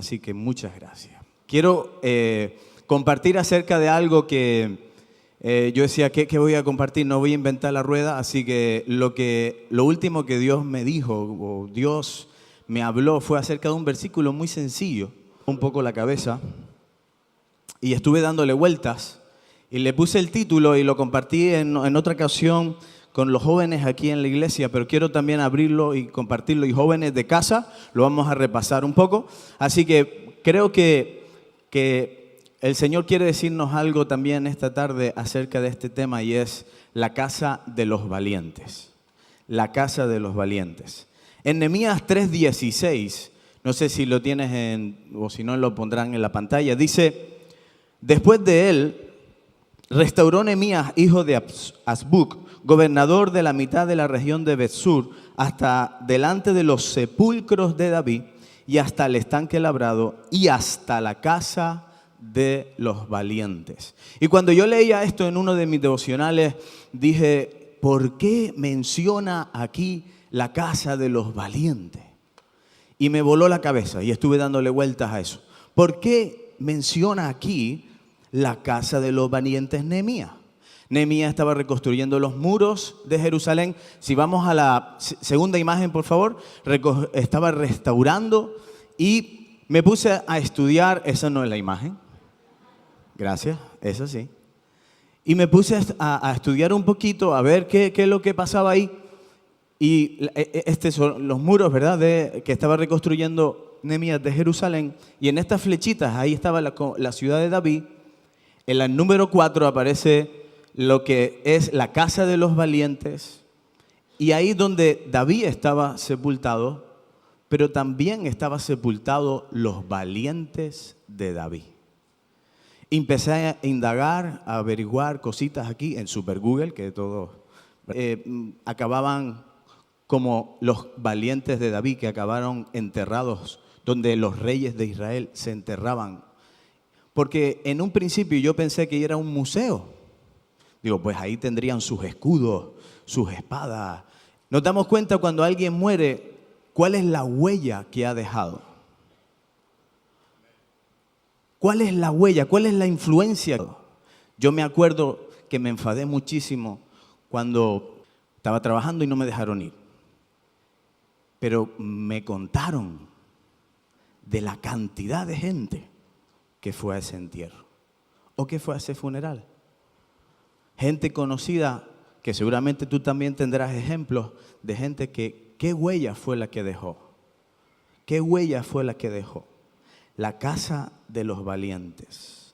Así que muchas gracias. Quiero compartir acerca de algo que yo decía, ¿qué voy a compartir? No voy a inventar la rueda, así que lo último que Dios me dijo, o Dios me habló, fue acerca de un versículo muy sencillo. Un poco la cabeza y estuve dándole vueltas y le puse el título y lo compartí en otra ocasión con los jóvenes aquí en la iglesia, pero quiero también abrirlo y compartirlo. Y jóvenes de casa, lo vamos a repasar un poco. Así que creo que el Señor quiere decirnos algo también esta tarde acerca de este tema, y es la casa de los valientes. La casa de los valientes. En Nehemías 3:16, no sé si lo tienes o si no lo pondrán en la pantalla, dice: después de él restauró Nehemías, hijo de Azbuc, gobernador de la mitad de la región de Bet-sur, hasta delante de los sepulcros de David, y hasta el estanque labrado, y hasta la casa de los valientes. Y cuando yo leía esto en uno de mis devocionales, dije, ¿por qué menciona aquí la casa de los valientes? Y me voló la cabeza y estuve dándole vueltas a eso. ¿Por qué menciona aquí la casa de los valientes Nehemías? Nehemías estaba reconstruyendo los muros de Jerusalén. Si vamos a la segunda imagen, por favor, estaba restaurando y me puse a estudiar. Esa no es la imagen. Gracias, eso sí. Y me puse a estudiar un poquito, a ver qué es lo que pasaba ahí. Y estos son los muros, ¿verdad?, que estaba reconstruyendo Nehemías de Jerusalén. Y en estas flechitas, ahí estaba la ciudad de David. En el número 4 aparece lo que es la casa de los valientes. Y ahí donde David estaba sepultado, pero también estaba sepultado los valientes de David. Empecé a indagar, a averiguar cositas aquí en Super Google, que todos acababan como los valientes de David, que acabaron enterrados donde los reyes de Israel se enterraban. Porque en un principio yo pensé que era un museo. Digo, pues ahí tendrían sus escudos, sus espadas. Nos damos cuenta cuando alguien muere, ¿cuál es la huella que ha dejado? ¿Cuál es la huella? ¿Cuál es la influencia? Yo me acuerdo que me enfadé muchísimo cuando estaba trabajando y no me dejaron ir. Pero me contaron de la cantidad de gente que fue a ese entierro o que fue a ese funeral. Gente conocida, que seguramente tú también tendrás ejemplos de gente que, ¿qué huella fue la que dejó? ¿Qué huella fue la que dejó? La casa de los valientes.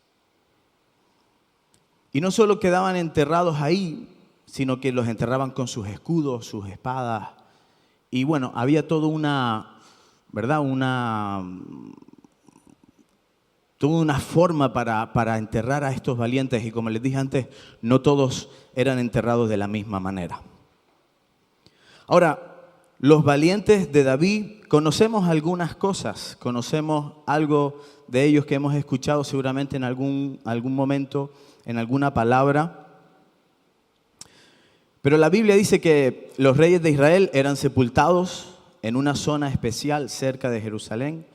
Y no solo quedaban enterrados ahí, sino que los enterraban con sus escudos, sus espadas. Y bueno, había toda una, ¿verdad?, toda una forma para enterrar a estos valientes. Y como les dije antes, no todos eran enterrados de la misma manera. Ahora, los valientes de David, conocemos algunas cosas, conocemos algo de ellos que hemos escuchado seguramente en algún momento, en alguna palabra. Pero la Biblia dice que los reyes de Israel eran sepultados en una zona especial cerca de Jerusalén.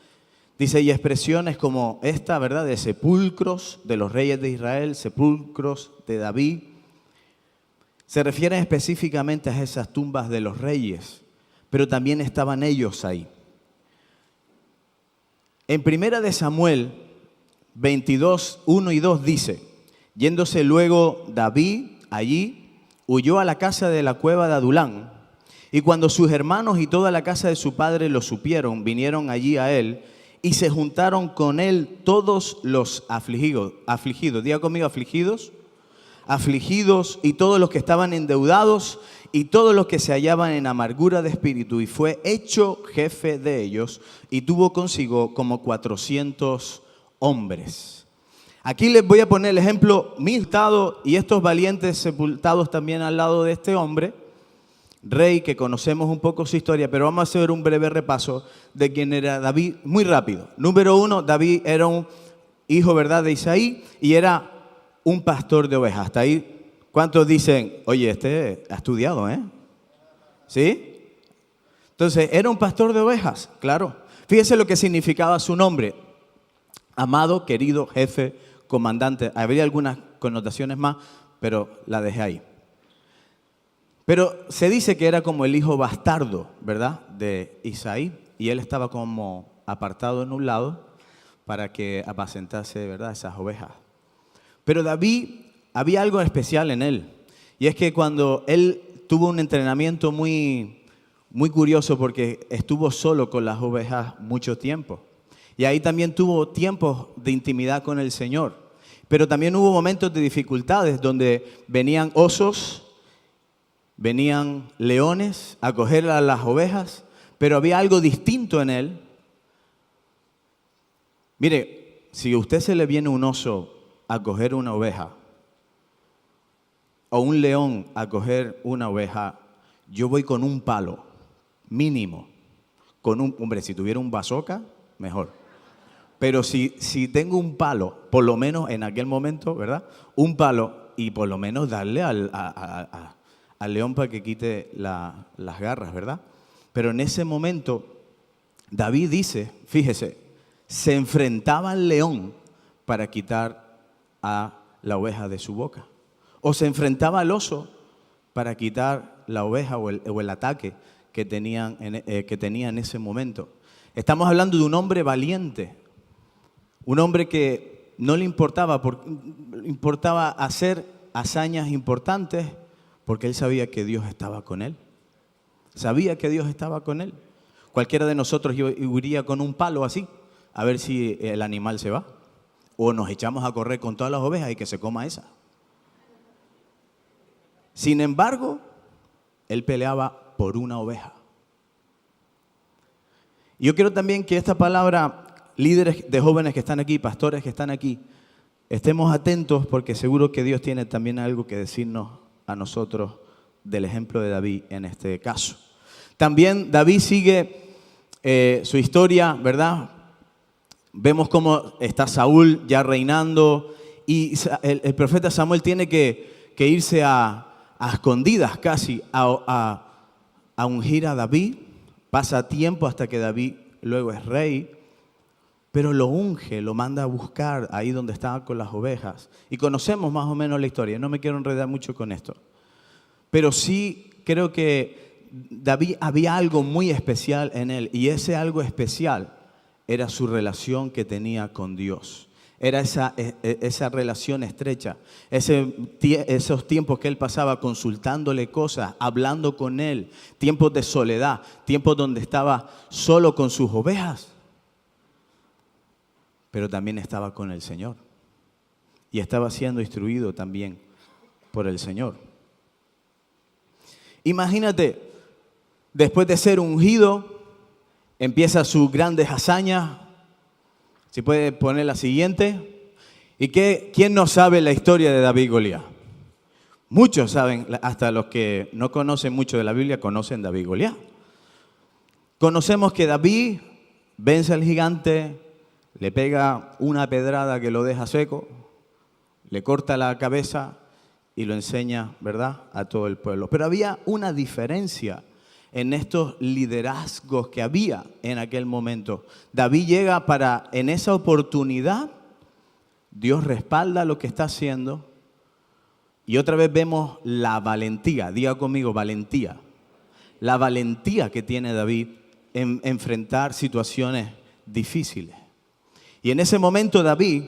Dice, y expresiones como esta, ¿verdad?, de sepulcros de los reyes de Israel, sepulcros de David, se refieren específicamente a esas tumbas de los reyes, pero también estaban ellos ahí. En 1 de Samuel 22, 1 y 2 dice, yéndose luego David allí, huyó a la casa de la cueva de Adulán, y cuando sus hermanos y toda la casa de su padre lo supieron, vinieron allí a él, y se juntaron con él todos los afligidos. Diga conmigo, afligidos. Afligidos y todos los que estaban endeudados y todos los que se hallaban en amargura de espíritu, y fue hecho jefe de ellos y tuvo consigo como 400 hombres. Aquí les voy a poner el ejemplo, mi estado y estos valientes sepultados también al lado de este hombre, rey, que conocemos un poco su historia, pero vamos a hacer un breve repaso de quién era David, muy rápido. Número 1, David era un hijo, ¿verdad?, de Isaí, y era un pastor de ovejas. Hasta ahí, ¿cuántos dicen, oye, este ha estudiado, ¿Sí? Entonces, ¿era un pastor de ovejas? Claro. Fíjese lo que significaba su nombre. amado, querido, jefe, comandante. Habría algunas connotaciones más, pero la dejé ahí. Pero se dice que era como el hijo bastardo, ¿verdad?, de Isaí, y él estaba como apartado en un lado para que apacentase, ¿verdad?, esas ovejas. Pero David, había algo especial en él, y es que cuando él tuvo un entrenamiento muy curioso, porque estuvo solo con las ovejas mucho tiempo, y ahí también tuvo tiempos de intimidad con el Señor, pero también hubo momentos de dificultades donde venían osos, venían leones a coger a las ovejas, pero había algo distinto en él. Mire, si a usted se le viene un oso a coger una oveja, o un león a coger una oveja, yo voy con un palo, mínimo. Hombre, si tuviera un bazooka, mejor. Pero si tengo un palo, por lo menos en aquel momento, ¿verdad?, un palo, y por lo menos darle al león para que quite las garras, ¿verdad? Pero en ese momento, David dice, fíjese, se enfrentaba al león para quitar a la oveja de su boca. O se enfrentaba al oso para quitar la oveja o el ataque que tenía en ese momento. Estamos hablando de un hombre valiente, un hombre que no le importaba hacer hazañas importantes, porque él sabía que Dios estaba con él. Sabía que Dios estaba con él. Cualquiera de nosotros iría con un palo así, a ver si el animal se va. O nos echamos a correr con todas las ovejas y que se coma esa. Sin embargo, él peleaba por una oveja. Yo quiero también que esta palabra, líderes de jóvenes que están aquí, pastores que están aquí, estemos atentos, porque seguro que Dios tiene también algo que decirnos a nosotros del ejemplo de David en este caso. También David sigue su historia, ¿verdad? Vemos cómo está Saúl ya reinando, y el profeta Samuel tiene que irse a escondidas casi a ungir a David. Pasa tiempo hasta que David luego es rey, pero lo unge, lo manda a buscar ahí donde estaba con las ovejas. Y conocemos más o menos la historia, no me quiero enredar mucho con esto. Pero sí creo que David había algo muy especial en él, y ese algo especial era su relación que tenía con Dios. Era esa relación estrecha, esos tiempos que él pasaba consultándole cosas, hablando con él, tiempos de soledad, tiempos donde estaba solo con sus ovejas, pero también estaba con el Señor y estaba siendo instruido también por el Señor. Imagínate, después de ser ungido, empieza sus grandes hazañas. Si puede poner la siguiente. ¿Y quién no sabe la historia de David y Goliat? Muchos saben, hasta los que no conocen mucho de la Biblia conocen David y Goliat. Conocemos que David vence al gigante, le pega una pedrada que lo deja seco, le corta la cabeza y lo enseña, ¿verdad?, a todo el pueblo. Pero había una diferencia en estos liderazgos que había en aquel momento. David llega en esa oportunidad, Dios respalda lo que está haciendo, y otra vez vemos la valentía, diga conmigo, valentía. La valentía que tiene David en enfrentar situaciones difíciles. Y en ese momento David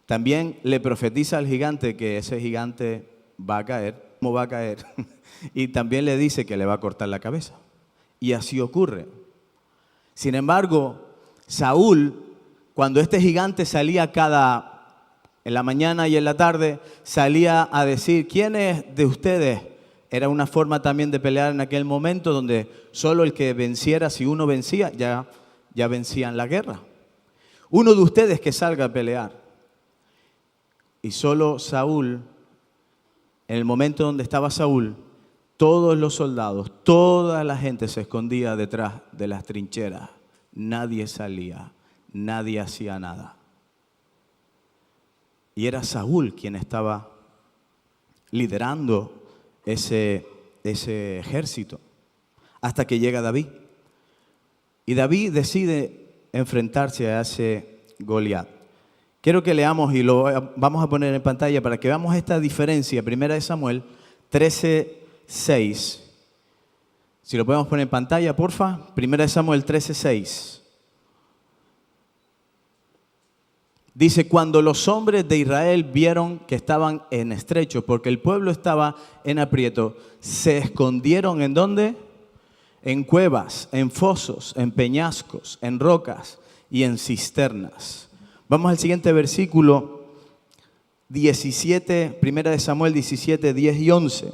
también le profetiza al gigante que ese gigante va a caer. ¿Cómo va a caer? Y también le dice que le va a cortar la cabeza. Y así ocurre. Sin embargo, Saúl, cuando este gigante salía en la mañana y en la tarde, salía a decir, ¿quién es de ustedes? Era una forma también de pelear en aquel momento, donde solo el que venciera, si uno vencía, ya vencían la guerra. Uno de ustedes que salga a pelear. Y solo Saúl, en el momento donde estaba Saúl, todos los soldados, toda la gente se escondía detrás de las trincheras. Nadie salía, nadie hacía nada. Y era Saúl quien estaba liderando ese ejército, hasta que llega David. Y David decide enfrentarse a ese Goliat. Quiero que leamos y lo vamos a poner en pantalla para que veamos esta diferencia. Primera de Samuel 13:6. Si lo podemos poner en pantalla, porfa. Primera de Samuel 13:6. Dice, cuando los hombres de Israel vieron que estaban en estrecho, porque el pueblo estaba en aprieto, se escondieron ¿en dónde? En cuevas, en fosos, en peñascos, en rocas y en cisternas. Vamos al siguiente versículo, 17, Primera de Samuel 17, 10 y 11.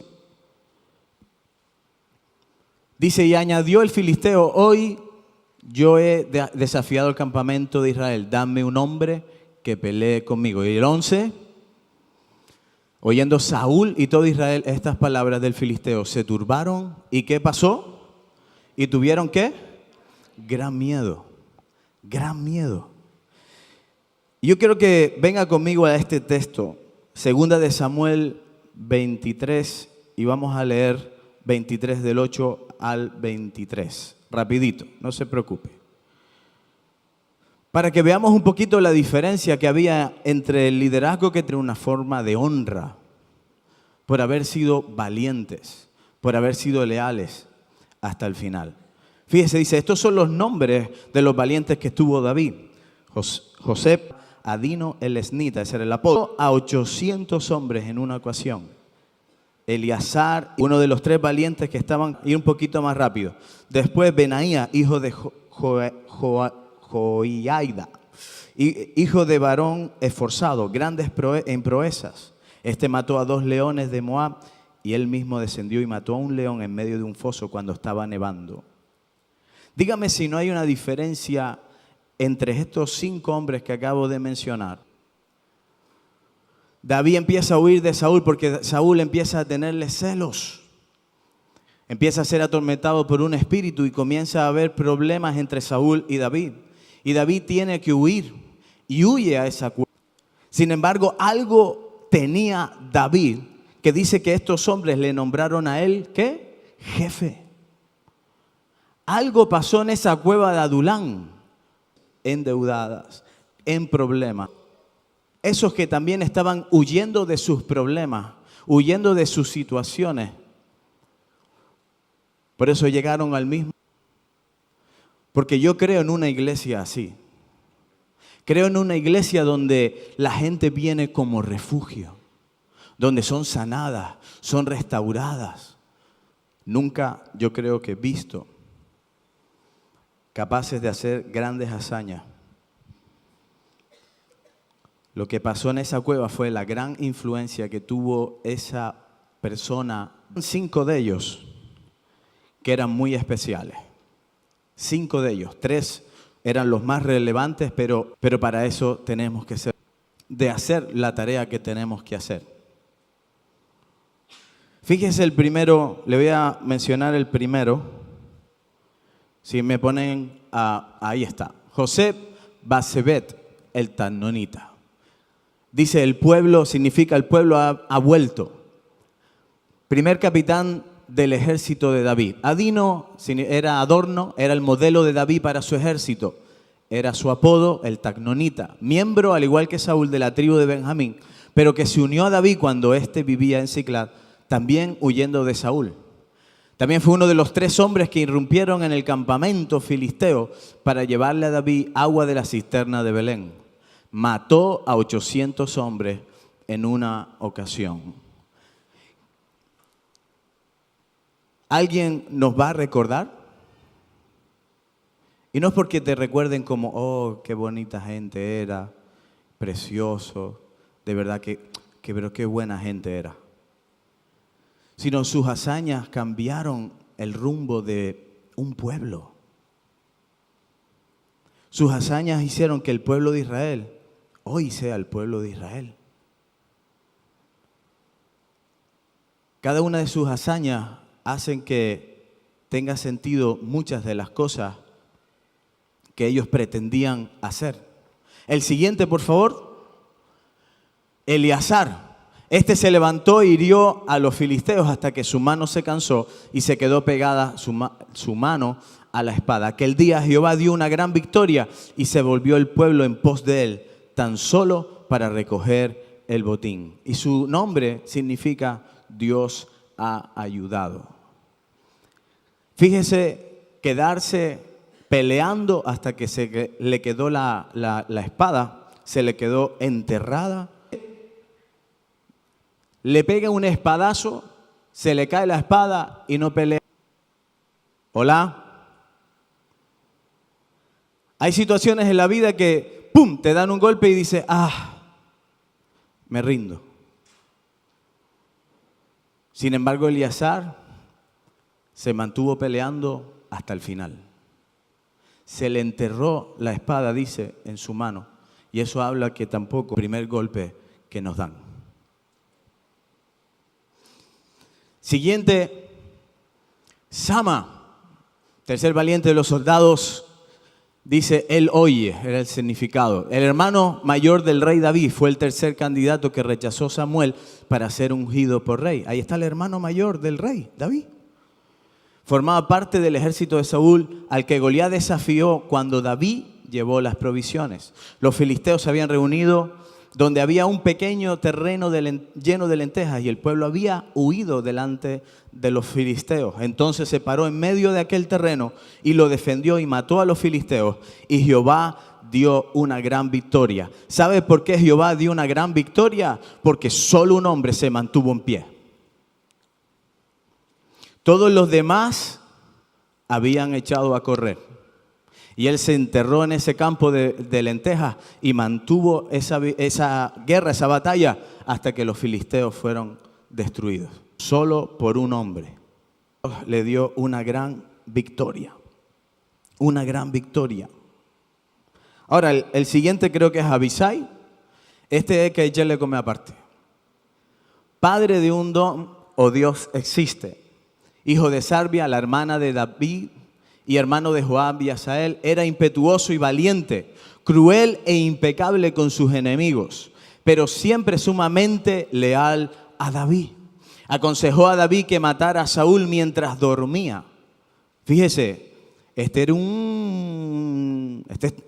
Dice, y añadió el filisteo, hoy yo he desafiado el campamento de Israel, dame un hombre que pelee conmigo. Y el 11, oyendo Saúl y todo Israel estas palabras del filisteo, se turbaron. ¿Y qué pasó? ¿Y tuvieron qué? Gran miedo, gran miedo. Y yo quiero que venga conmigo a este texto, Segunda de Samuel 23, y vamos a leer 23 del 8 al 23. Rapidito, no se preocupe. Para que veamos un poquito la diferencia que había entre el liderazgo que tiene una forma de honra, por haber sido valientes, por haber sido leales hasta el final. Fíjese, dice, estos son los nombres de los valientes que tuvo David. José, Adino, el esnita, ese era el apodo, a 800 hombres en una ocasión. Eleazar, uno de los 3 valientes que estaban, y un poquito más rápido. Después Benaía, hijo de Joiada, hijo de varón esforzado, grandes en proezas. Este mató a 2 leones de Moab y él mismo descendió y mató a un león en medio de un foso cuando estaba nevando. Dígame si no hay una diferencia entre estos 5 hombres que acabo de mencionar. David empieza a huir de Saúl porque Saúl empieza a tenerle celos. Empieza a ser atormentado por un espíritu y comienza a haber problemas entre Saúl y David. Y David tiene que huir y huye a esa cueva. Sin embargo, algo tenía David que dice que estos hombres le nombraron a él, ¿qué? Jefe. Algo pasó en esa cueva de Adulán, endeudadas, en problemas. Esos que también estaban huyendo de sus problemas, huyendo de sus situaciones. Por eso llegaron al mismo. Porque yo creo en una iglesia así. Creo en una iglesia donde la gente viene como refugio, donde son sanadas, son restauradas. Nunca yo creo que he visto capaces de hacer grandes hazañas. Lo que pasó en esa cueva fue la gran influencia que tuvo esa persona. 5 de ellos que eran muy especiales. 5 de ellos, 3 eran los más relevantes, pero para eso tenemos que hacer la tarea que tenemos que hacer. Fíjese el primero, le voy a mencionar el primero. Si me ponen, ahí está. José Basebet, el Tannonita. Dice, el pueblo, significa el pueblo ha vuelto. Primer capitán del ejército de David. Adino era adorno, era el modelo de David para su ejército. Era su apodo, el Tannonita. Miembro, al igual que Saúl, de la tribu de Benjamín, pero que se unió a David cuando éste vivía en Siclag, también huyendo de Saúl. También fue uno de los 3 hombres que irrumpieron en el campamento filisteo para llevarle a David agua de la cisterna de Belén. Mató a 800 hombres en una ocasión. ¿Alguien nos va a recordar? Y no es porque te recuerden como, oh, qué bonita gente era, precioso, de verdad pero qué buena gente era. Sino sus hazañas cambiaron el rumbo de un pueblo. Sus hazañas hicieron que el pueblo de Israel hoy sea el pueblo de Israel. Cada una de sus hazañas hacen que tenga sentido muchas de las cosas que ellos pretendían hacer. El siguiente, por favor. Eleazar. Este se levantó e hirió a los filisteos hasta que su mano se cansó y se quedó pegada su mano a la espada. Aquel día Jehová dio una gran victoria y se volvió el pueblo en pos de él, tan solo para recoger el botín. Y su nombre significa Dios ha ayudado. Fíjese, quedarse peleando hasta que le quedó la espada, se le quedó enterrada. Le pega un espadazo, se le cae la espada y no pelea. Hola. Hay situaciones en la vida que, ¡pum!, te dan un golpe y dices, me rindo. Sin embargo, Eleazar se mantuvo peleando hasta el final. Se le enterró la espada, dice, en su mano. Y eso habla que tampoco el primer golpe que nos dan. Siguiente, Sama, tercer valiente de los soldados, dice, él oye, era el significado. El hermano mayor del rey David fue el tercer candidato que rechazó Samuel para ser ungido por rey. Ahí está el hermano mayor del rey, David. Formaba parte del ejército de Saúl, al que Goliat desafió cuando David llevó las provisiones. Los filisteos se habían reunido donde había un pequeño terreno lleno de lentejas y el pueblo había huido delante de los filisteos. Entonces se paró en medio de aquel terreno y lo defendió y mató a los filisteos, y Jehová dio una gran victoria. ¿Sabe por qué Jehová dio una gran victoria? Porque solo un hombre se mantuvo en pie. Todos los demás habían echado a correr. Y él se enterró en ese campo de lentejas y mantuvo esa guerra, esa batalla, hasta que los filisteos fueron destruidos. Solo por un hombre. Dios le dio una gran victoria. Una gran victoria. Ahora, el siguiente creo que es Abisai. Este es que ella le come aparte. Padre de un don o Dios existe. Hijo de Sarbia, la hermana de David, y hermano de Joab y Asael, era impetuoso y valiente, cruel e impecable con sus enemigos, pero siempre sumamente leal a David. Aconsejó a David que matara a Saúl mientras dormía. Fíjese,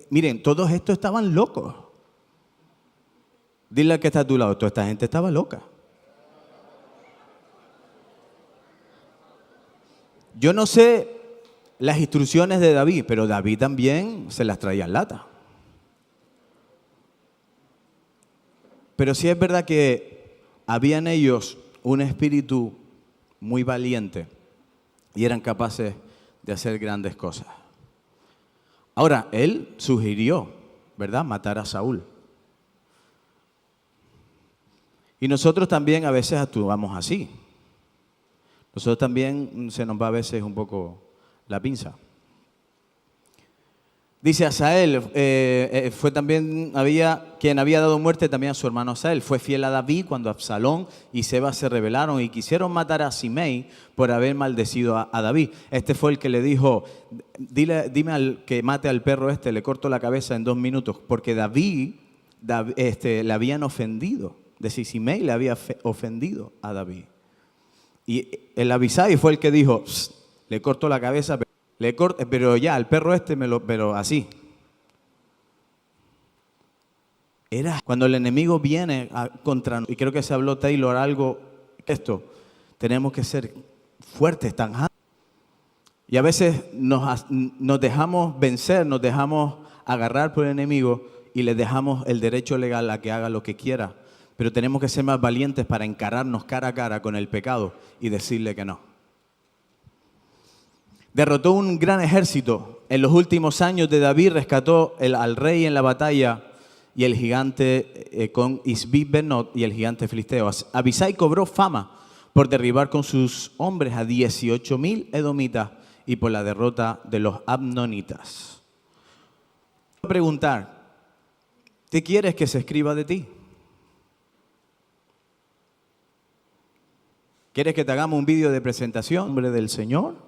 miren, todos estos estaban locos. Dile al que está a tu lado, toda esta gente estaba loca. Yo no sé las instrucciones de David, pero David también se las traía en lata. Pero sí es verdad que había en ellos un espíritu muy valiente y eran capaces de hacer grandes cosas. Ahora, él sugirió, ¿verdad?, matar a Saúl. Y nosotros también a veces actuamos así. Nosotros también se nos va a veces un poco la pinza. Dice Asael, fue también, quien había dado muerte también a su hermano Asael. Fue fiel a David cuando Absalón y Seba se rebelaron y quisieron matar a Simei por haber maldecido a David. Este fue el que le dijo, dime al que mate al perro le corto la cabeza en 2 minutos, porque David le habían ofendido. Es decir, Simei le había ofendido a David. Y el Abisai fue el que dijo, le corto la cabeza, pero ya, el perro pero así. Era cuando el enemigo viene contra nosotros, y creo que se habló Taylor algo, tenemos que ser fuertes, tangibles. Y a veces nos dejamos vencer, nos dejamos agarrar por el enemigo y le dejamos el derecho legal a que haga lo que quiera. Pero tenemos que ser más valientes para encararnos cara a cara con el pecado y decirle que no. Derrotó un gran ejército. En los últimos años de David rescató al rey en la batalla y el gigante con Isbí-Benob y el gigante filisteo. Abisai cobró fama por derribar con sus hombres a 18,000 edomitas y por la derrota de los amnonitas. Voy a preguntar, ¿qué quieres que se escriba de ti? ¿Quieres que te hagamos un vídeo de presentación en nombre del Señor?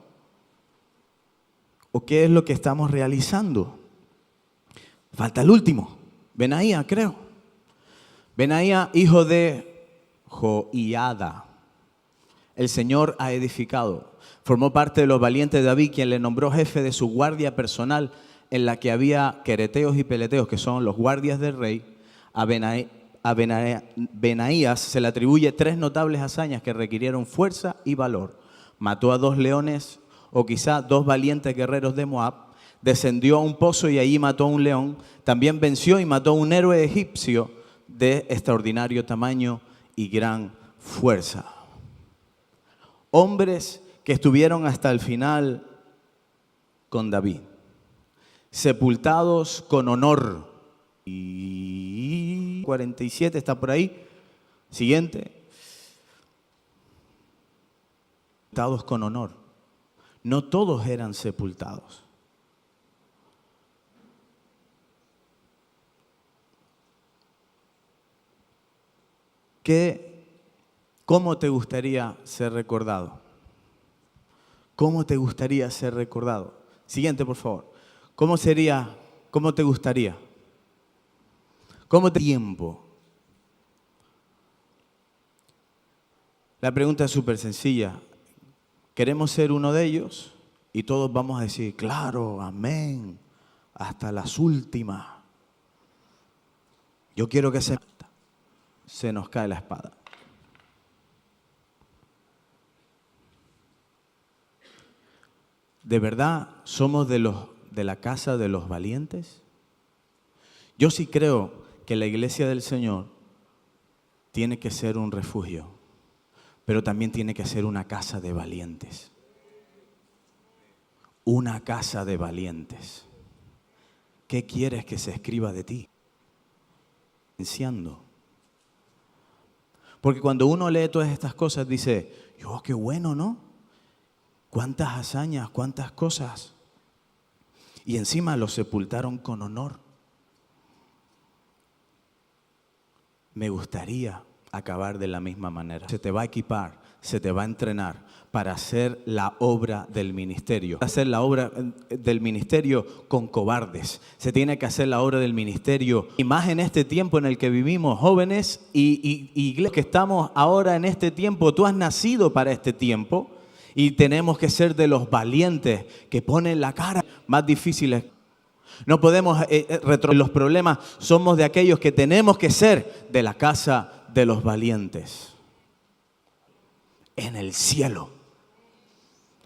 ¿O qué es lo que estamos realizando? Falta el último, Benaía, creo. Benaía, hijo de Joiada. El Señor ha edificado. Formó parte de los valientes de David, quien le nombró jefe de su guardia personal, en la que había quereteos y peleteos, que son los guardias del rey. A Benaías se le atribuye 3 notables hazañas que requirieron fuerza y valor. Mató a 2 leones, o quizá 2 valientes guerreros de Moab. Descendió a un pozo y allí mató a un león. También venció y mató a un héroe egipcio de extraordinario tamaño y gran fuerza. Hombres que estuvieron hasta el final con David, sepultados con honor. Y 47 está por ahí. Siguiente. Sepultados con honor. No todos eran sepultados. ¿Cómo te gustaría ser recordado? ¿Cómo te gustaría ser recordado? Siguiente, por favor. ¿Cómo te gustaría? Tiempo. La pregunta es súper sencilla. ¿Queremos ser uno de ellos? Y todos vamos a decir, claro, amén, hasta las últimas. Yo quiero que se nos cae la espada. ¿De verdad somos de la casa de los valientes? Yo sí creo que la iglesia del Señor tiene que ser un refugio, pero también tiene que ser una casa de valientes. Una casa de valientes. ¿Qué quieres que se escriba de ti? Porque cuando uno lee todas estas cosas dice, oh, qué bueno, ¿no? Cuántas hazañas, cuántas cosas. Y encima los sepultaron con honor. Me gustaría acabar de la misma manera. Se te va a equipar, se te va a entrenar para hacer la obra del ministerio. Hacer la obra del ministerio con cobardes. Se tiene que hacer la obra del ministerio. Y más en este tiempo en el que vivimos, jóvenes y iglesia que estamos ahora en este tiempo. Tú has nacido para este tiempo y tenemos que ser de los valientes que ponen la cara más difíciles. No podemos los problemas. Somos de aquellos que tenemos que ser de la casa de los valientes. En el cielo.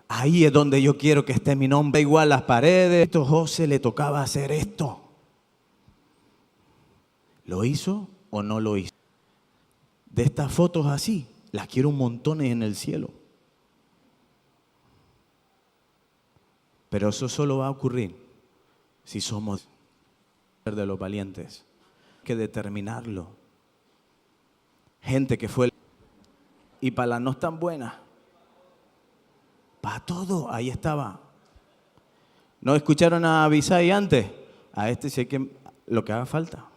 Ahí es donde yo quiero que esté mi nombre. Igual las paredes. A José le tocaba hacer esto. ¿Lo hizo o no lo hizo? De estas fotos así, las quiero un montón en el cielo. Pero eso solo va a ocurrir si somos de los valientes. Hay que determinarlo. Gente que fue y para las no tan buenas, para todo, ahí estaba. ¿No escucharon a Abisai antes? A este sí que lo que haga falta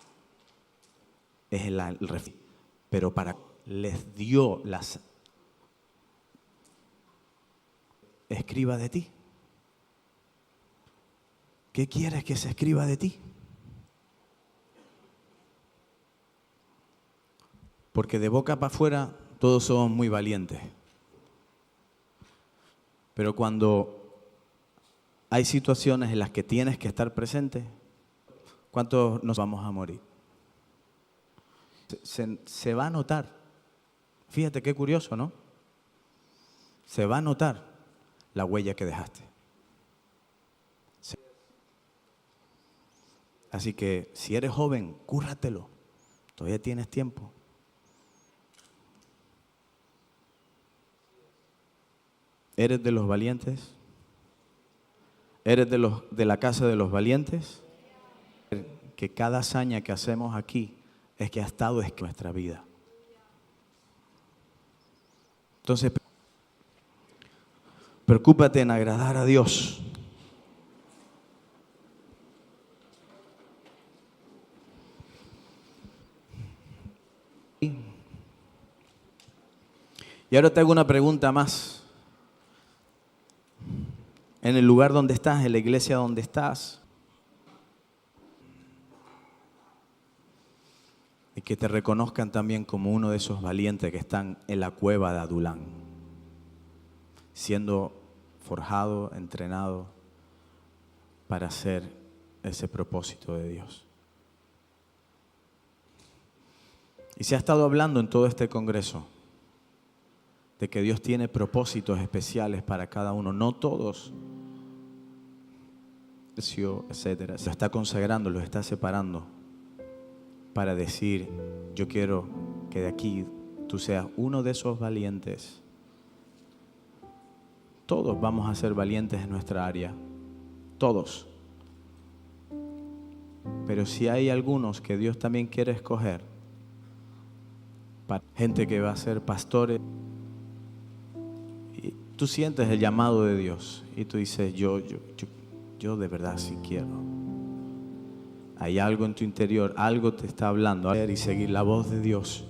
es el refugio. Pero les dio las escriba de ti. ¿Qué quieres que se escriba de ti? Porque de boca para afuera todos somos muy valientes. Pero cuando hay situaciones en las que tienes que estar presente, ¿cuántos nos vamos a morir? Se va a notar. Fíjate qué curioso, ¿no? Se va a notar la huella que dejaste. Así que si eres joven, cúrratelo. Todavía tienes tiempo. ¿Eres de los valientes? ¿Eres de la casa de los valientes? Que cada hazaña que hacemos aquí es que ha estado en nuestra vida. Entonces, preocúpate en agradar a Dios. Y ahora te hago una pregunta más. En el lugar donde estás, en la iglesia donde estás, Y que te reconozcan también como uno de esos valientes que están en la cueva de Adulán, siendo forjado, entrenado para hacer ese propósito de Dios. Y se ha estado hablando en todo este congreso de que Dios tiene propósitos especiales para cada uno. No todos, etcétera, se está consagrando, los está separando para decir: yo quiero que de aquí tú seas uno de esos valientes. Todos vamos a ser valientes en nuestra área, todos. Pero si hay algunos que Dios también quiere escoger, para gente que va a ser pastores, y tú sientes el llamado de Dios y tú dices: yo de verdad sí quiero. Hay algo en tu interior, algo te está hablando, y seguir la voz de Dios.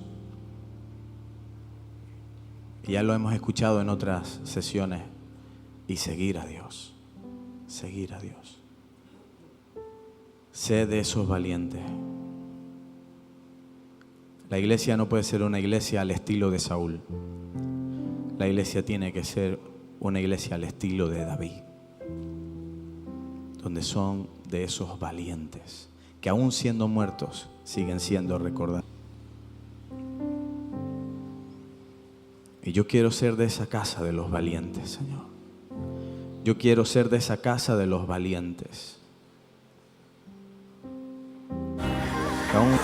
Y ya lo hemos escuchado en otras sesiones. Y seguir a Dios, seguir a Dios. Sé de esos valientes. La iglesia no puede ser una iglesia al estilo de Saúl. La iglesia tiene que ser una iglesia al estilo de David, donde son de esos valientes que aún siendo muertos siguen siendo recordados. Y yo quiero ser de esa casa de los valientes, Señor. Yo quiero ser de esa casa de los valientes. Aún